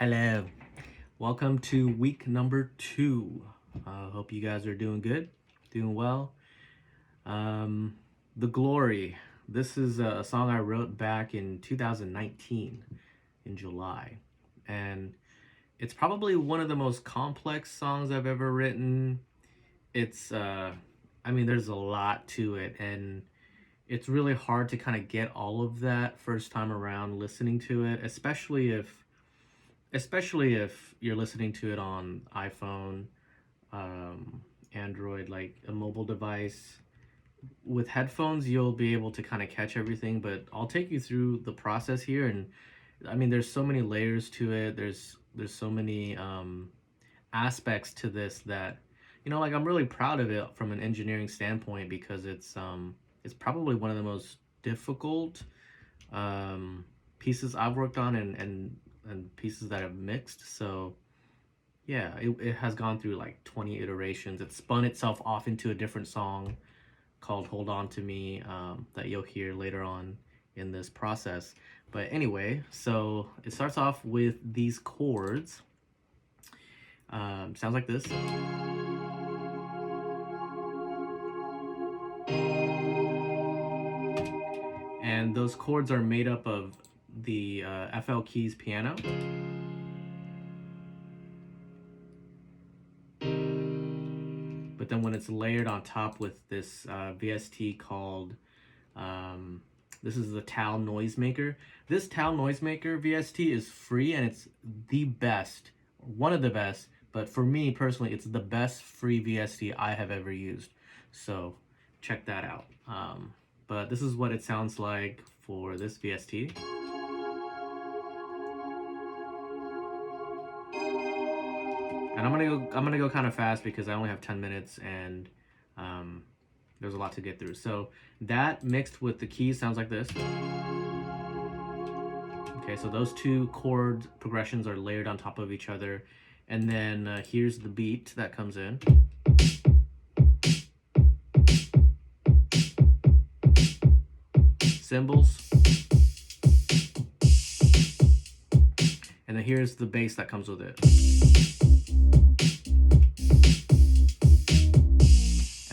Hello. Welcome to week number 2. Hope you guys are doing good, doing well. The Glory. This is a song I wrote back in 2019 in July. And it's probably one of the most complex songs I've ever written. There's a lot to it, and it's really hard to kind of get all of that first time around listening to it, especially if you're listening to it on iPhone, Android, like a mobile device. With headphones, you'll be able to kind of catch everything, but I'll take you through the process here. And there's so many layers to it. There's so many aspects to this that, like, I'm really proud of it from an engineering standpoint, because it's probably one of the most difficult pieces I've worked on, and pieces that I've mixed. So yeah, it has gone through like 20 iterations. It spun itself off into a different song called Hold On To Me, that you'll hear later on in this process. But anyway, so it starts off with these chords. Sounds like this. And those chords are made up of the FL Keys piano. But then when it's layered on top with this VST called, this is the Tal Noisemaker. This Tal Noisemaker VST is free, and it's the best, one of the best, but for me personally, it's the best free VST I have ever used. So check that out. But this is what it sounds like for this VST. And I'm gonna go kind of fast because I only have 10 minutes, and there's a lot to get through. So that mixed with the keys sounds like this. Okay, so those two chord progressions are layered on top of each other, and then here's the beat that comes in. Cymbals. And then here's the bass that comes with it.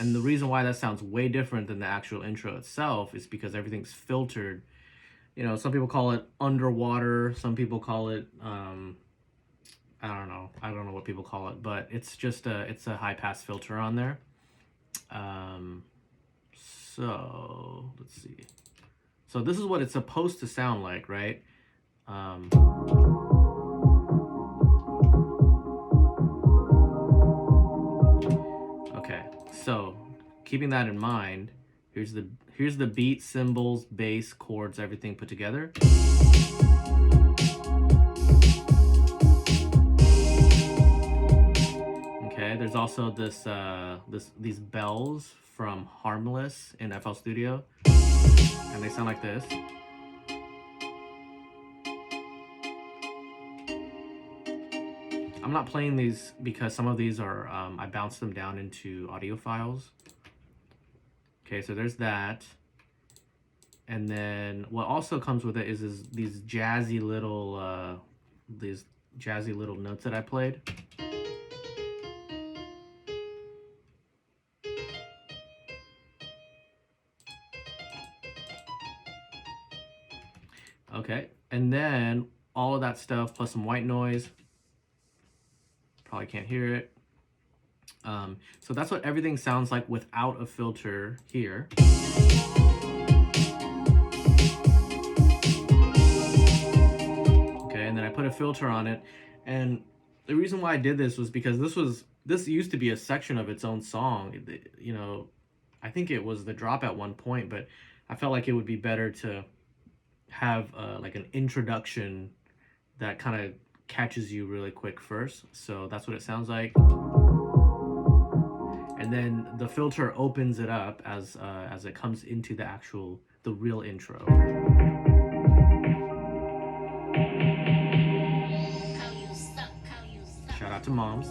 And the reason why that sounds way different than the actual intro itself is because everything's filtered. Some people call it underwater, some people call it, I don't know what people call it, but it's just it's a high pass filter on there. So let's see. So this is what it's supposed to sound like, right? Okay, so keeping that in mind, here's the beat, cymbals, bass, chords, everything put together. Okay, there's also these bells from Harmless in FL Studio, and they sound like this. I'm not playing these because some of these are, I bounced them down into audio files. Okay, so there's that. And then what also comes with it is these jazzy little notes that I played. Okay, and then all of that stuff plus some white noise. Probably can't hear it. So that's what everything sounds like without a filter here. Okay, and then I put a filter on it. And the reason why I did this was because this used to be a section of its own song. I think it was the drop at one point, but I felt like it would be better to have like an introduction that kind of catches you really quick first. So that's what it sounds like. And then the filter opens it up as it comes into the real intro. Shout out to moms.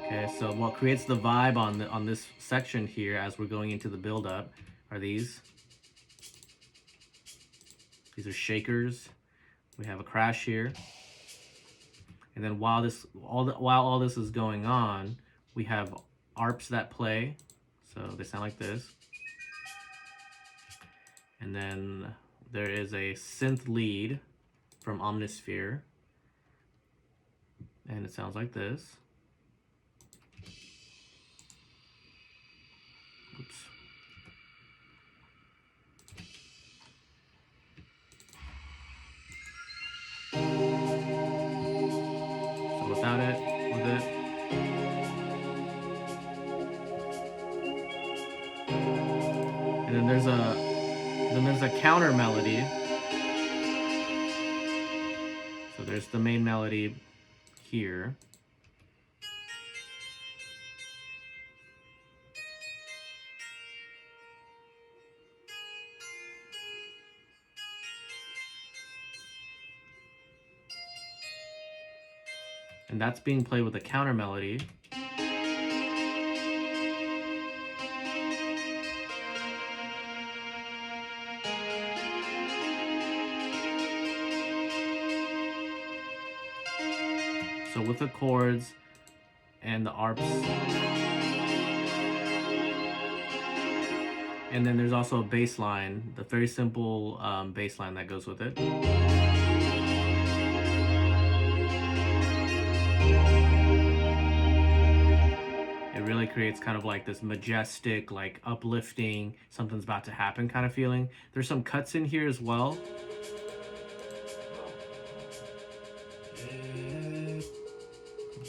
Okay, so what creates the vibe on this section here as we're going into the build-up are these. These are shakers. We have a crash here. And then while all this is going on, we have arps that play. So they sound like this. And then there is a synth lead from Omnisphere. And it sounds like this. Oops. So without it, with it. And then there's a counter melody. So there's the main melody here. And that's being played with a counter melody. So with the chords and the arps. And then there's also a bass line, the very simple bass line that goes with it. It really creates kind of like this majestic, like uplifting, something's about to happen kind of feeling. There's some cuts in here as well.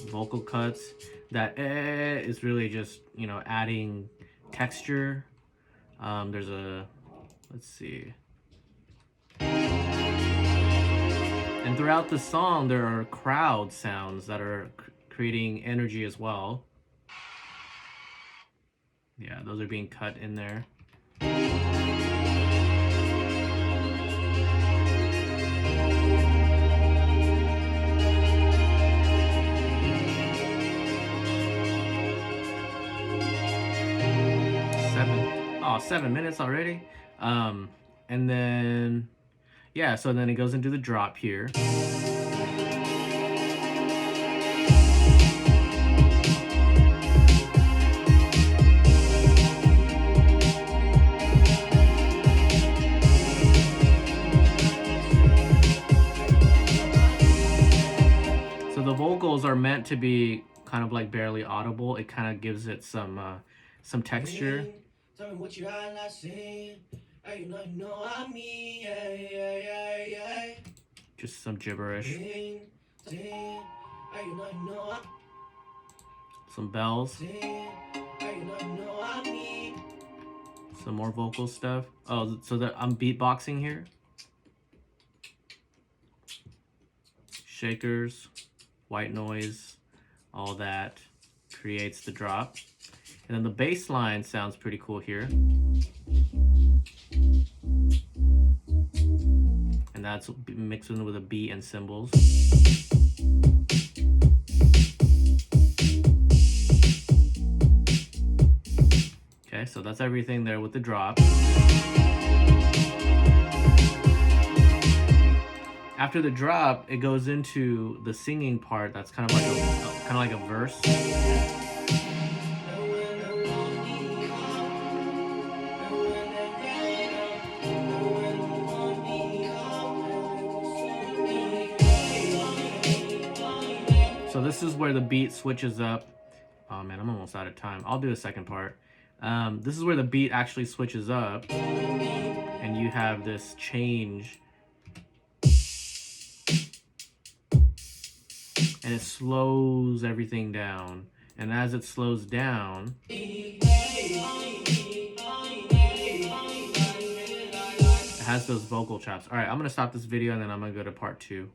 Vocal cuts. That is really just, you know, adding texture. There's a, let's see. And throughout the song, there are crowd sounds that are creating energy as well. Yeah, those are being cut in there. 7 minutes already. And then, yeah, so then it goes into the drop here. So the vocals are meant to be kind of like barely audible. It kind of gives it some texture. Tell me what you are not saying. You know I mean, yeah. Just some gibberish. Some bells. Some more vocal stuff. Oh, so that I'm beatboxing here. Shakers, white noise, all that creates the drop. And then the bass line sounds pretty cool here. And that's mixed in with a beat and cymbals. Okay, so that's everything there with the drop. After the drop, it goes into the singing part. That's kind of like a verse. So this is where the beat switches up. Oh man, I'm almost out of time. I'll do a second part. This is where the beat actually switches up, and you have this change. And it slows everything down. And as it slows down, it has those vocal chops. All right, I'm gonna stop this video and then I'm gonna go to part 2.